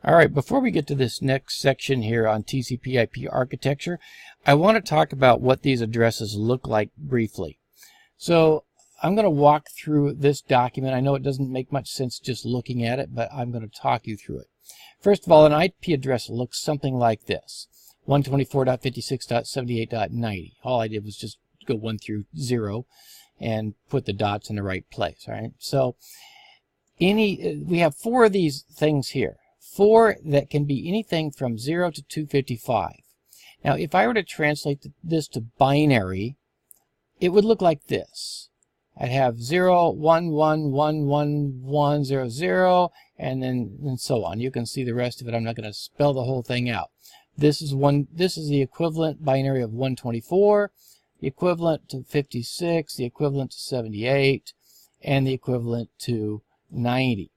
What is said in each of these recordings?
All right, before we get to this next section here on TCP/IP architecture, I want to talk about what these addresses look like briefly. So I'm going to walk through this document. I know it doesn't make much sense just looking at it, but I'm going to talk you through it. First of all, an IP address looks something like this: 124.56.78.90. All I did was just go 1 through 0 and put the dots in the right place. All right. So we have 4 of these things here. 4 that can be anything from 0 to 255. Now, if I were to translate this to binary, it would look like this. I'd have 0, 1, 1, 1, 1, 1, 0, 0, and so on. You can see the rest of it. I'm not going to spell the whole thing out. This is the equivalent binary of 124, the equivalent to 56, the equivalent to 78, and the equivalent to 90.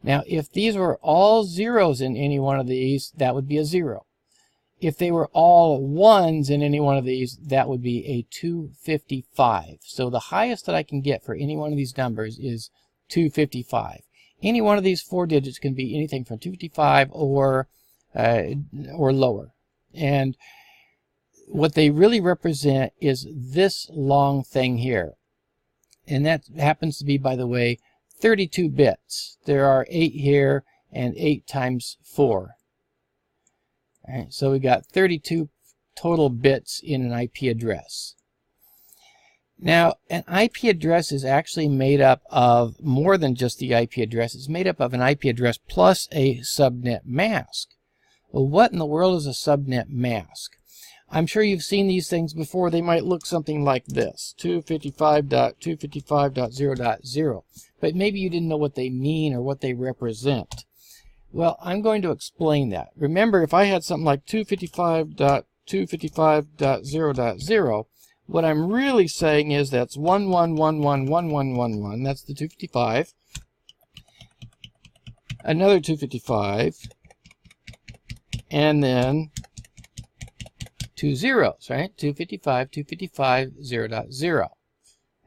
Now, if these were all zeros in any one of these, that would be a 0. If they were all 1s in any one of these, that would be a 255. So the highest that I can get for any one of these numbers is 255. Any one of these 4 digits can be anything from 255 or lower. And what they really represent is this long thing here. And that happens to be, by the way, 32 bits. There are 8 here and 8 times 4. All right, so we got 32 total bits in an IP address. Now, an IP address is actually made up of more than just the IP address. It's made up of an IP address plus a subnet mask. Well, what in the world is a subnet mask? I'm sure you've seen these things before. They might look something like this: 255.255.0.0. But maybe you didn't know what they mean or what they represent. Well, I'm going to explain that. Remember, if I had something like 255.255.0.0, what I'm really saying is that's 11111111. That's the 255. Another 255. And then 2 zeros, right? 255, 255, 0.0.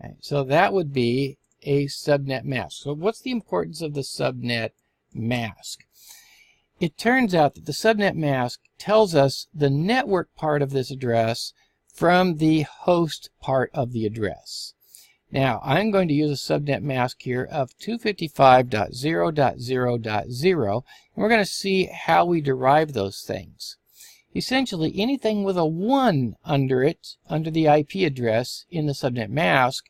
Okay, so that would be a subnet mask. So what's the importance of the subnet mask? It turns out that the subnet mask tells us the network part of this address from the host part of the address. Now, I'm going to use a subnet mask here of 255.0.0.0, and we're going to see how we derive those things. Essentially, anything with a 1 under it, under the IP address in the subnet mask,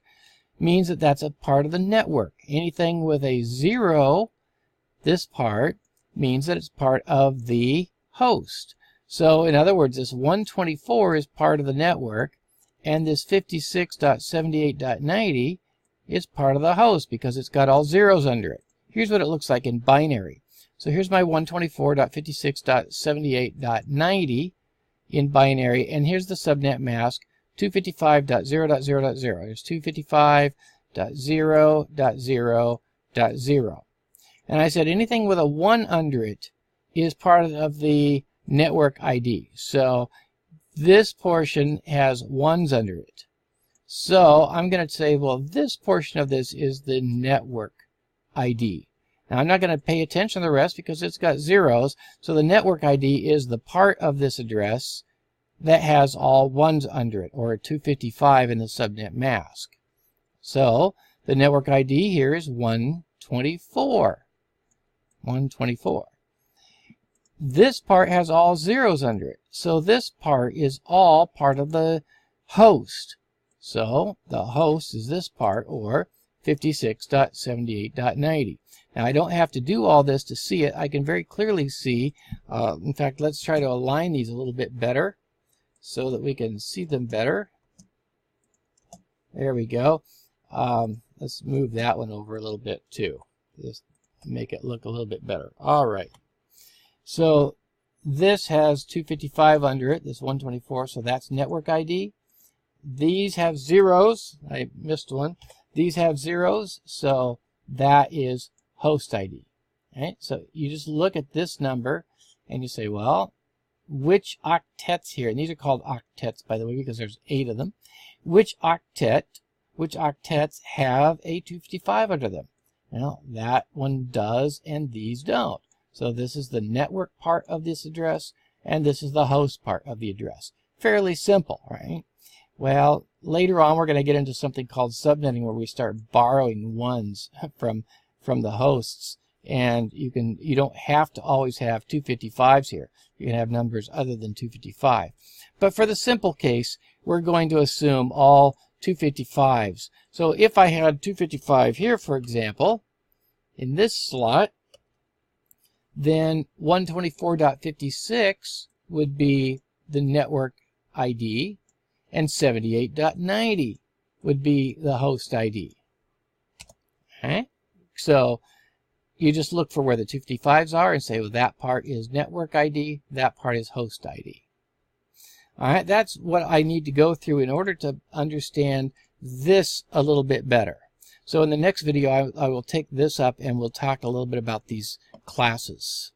means that that's a part of the network. Anything with a 0, this part, means that it's part of the host. So, in other words, this 124 is part of the network, and this 56.78.90 is part of the host because it's got all zeros under it. Here's what it looks like in binary. So here's my 124.56.78.90 in binary, and here's the subnet mask, 255.0.0.0. Here's 255.0.0.0. And I said anything with a 1 under it is part of the network ID. So this portion has 1s under it. So I'm going to say, well, this portion of this is the network ID. Now, I'm not going to pay attention to the rest because it's got zeros. So the network ID is the part of this address that has all 1s under it, or a 255 in the subnet mask. So the network ID here is 124. 124. This part has all zeros under it. So this part is all part of the host. So the host is this part, or 56.78.90. Now, I don't have to do all this to see it. I can very clearly see. In fact, let's try to align these a little bit better so that we can see them better. There we go. Let's move that one over a little bit too. Just make it look a little bit better. All right. So this has 255 under it, this 124, so that's network ID. These have zeros. I missed one. These have zeros, so that is host ID. Right? So you just look at this number and you say, well, which octets here, and these are called octets, by the way, because there's 8 of them. Which octets have a 255 under them? Well, that one does, and these don't. So this is the network part of this address, and this is the host part of the address. Fairly simple, right? Well, later on we're going to get into something called subnetting, where we start borrowing ones from the hosts, and you don't have to always have 255s here. You can have numbers other than 255. But for the simple case, we're going to assume all 255s. So if I had 255 here, for example, in this slot, then 124.56 would be the network ID, and 78.90 would be the host ID. Okay? So you just look for where the 255s are and say, well, that part is network ID, that part is host ID. All right, that's what I need to go through in order to understand this a little bit better. So in the next video, I will take this up and we'll talk a little bit about these classes.